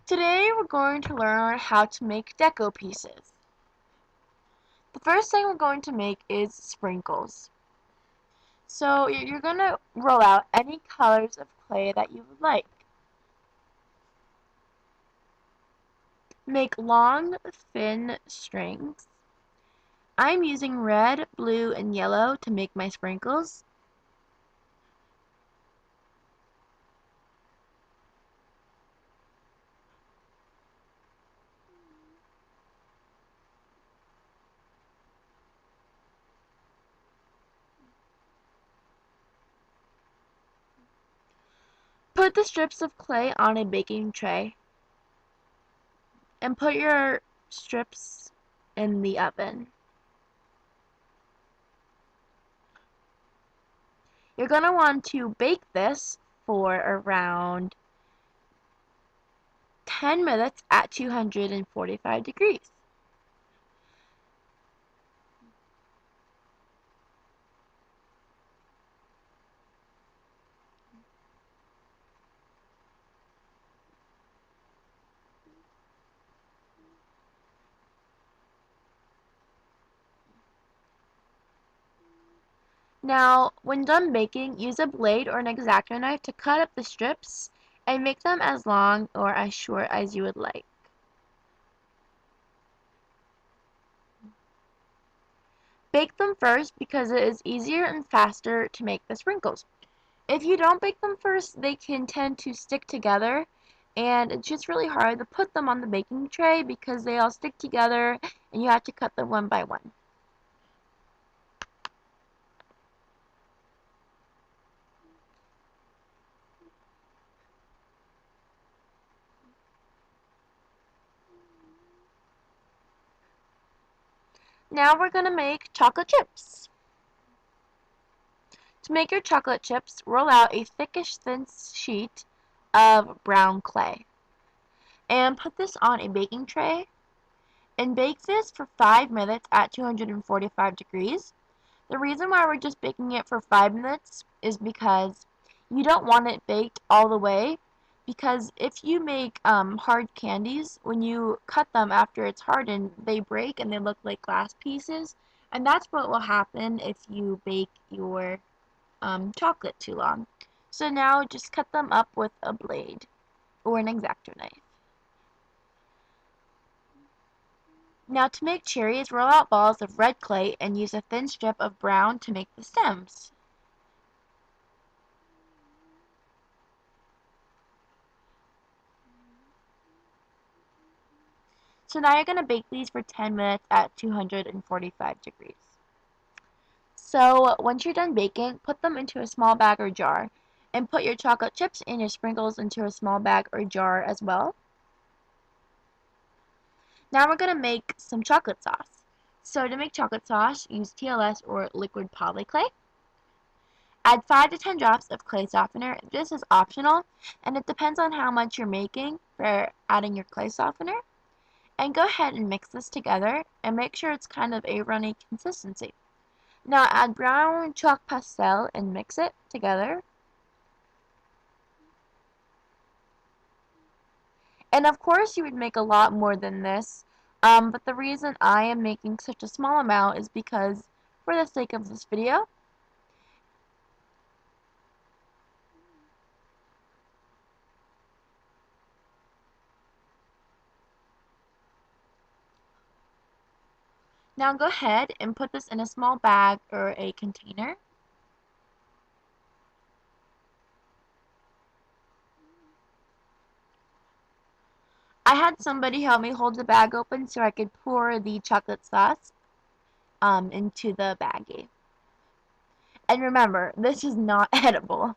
Today we're going to learn how to make deco pieces. The first thing we're going to make is sprinkles. So you're going to roll out any colors of clay that you would like. Make long, thin strings. I'm using red, blue, and yellow to make my sprinkles. Put the strips of clay on a baking tray and put your strips in the oven. You're going to want to bake this for around 10 minutes at 245 degrees. Now, when done baking, use a blade or an X-Acto knife to cut up the strips and make them as long or as short as you would like. Bake them first because it is easier and faster to make the sprinkles. If you don't bake them first, they can tend to stick together, and it's just really hard to put them on the baking tray because they all stick together and you have to cut them one by one. Now we're going to make chocolate chips. To make your chocolate chips, roll out a thickish thin sheet of brown clay and put this on a baking tray and bake this for 5 minutes at 245 degrees. The reason why we're just baking it for 5 minutes is because you don't want it baked all the way, because if you make hard candies, when you cut them after it's hardened, they break and they look like glass pieces, and that's what will happen if you bake your chocolate too long. So now just cut them up with a blade or an X-Acto knife. Now to make cherries, roll out balls of red clay and use a thin strip of brown to make the stems. So now you're going to bake these for 10 minutes at 245 degrees. So once you're done baking, put them into a small bag or jar, and put your chocolate chips and your sprinkles into a small bag or jar as well. Now we're going to make some chocolate sauce. So to make chocolate sauce, use TLS or liquid polyclay. Add 5 to 10 drops of clay softener. This is optional, and it depends on how much you're making for adding your clay softener. And go ahead and mix this together and make sure it's kind of a runny consistency. Now add brown chalk pastel and mix it together. And of course you would make a lot more than this, but the reason I am making such a small amount is because, for the sake of this video, now go ahead and put this in a small bag or a container. I had somebody help me hold the bag open so I could pour the chocolate sauce into the baggie. And remember, this is not edible.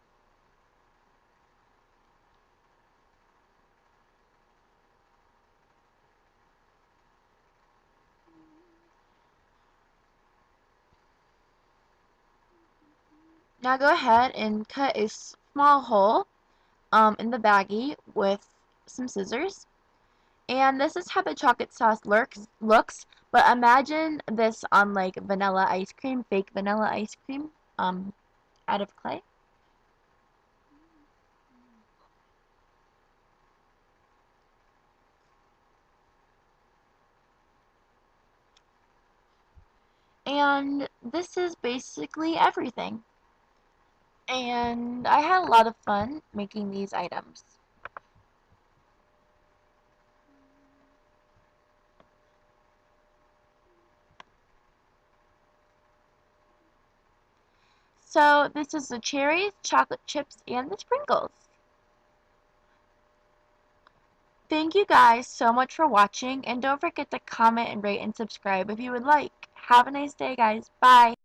Now go ahead and cut a small hole in the baggie with some scissors. And this is how the chocolate sauce looks, but imagine this on like vanilla ice cream, fake vanilla ice cream, out of clay. And this is basically everything. And I had a lot of fun making these items. So this is the cherries, chocolate chips, and the sprinkles. Thank you guys so much for watching, and don't forget to comment and rate and subscribe if you would like. Have a nice day, guys. Bye.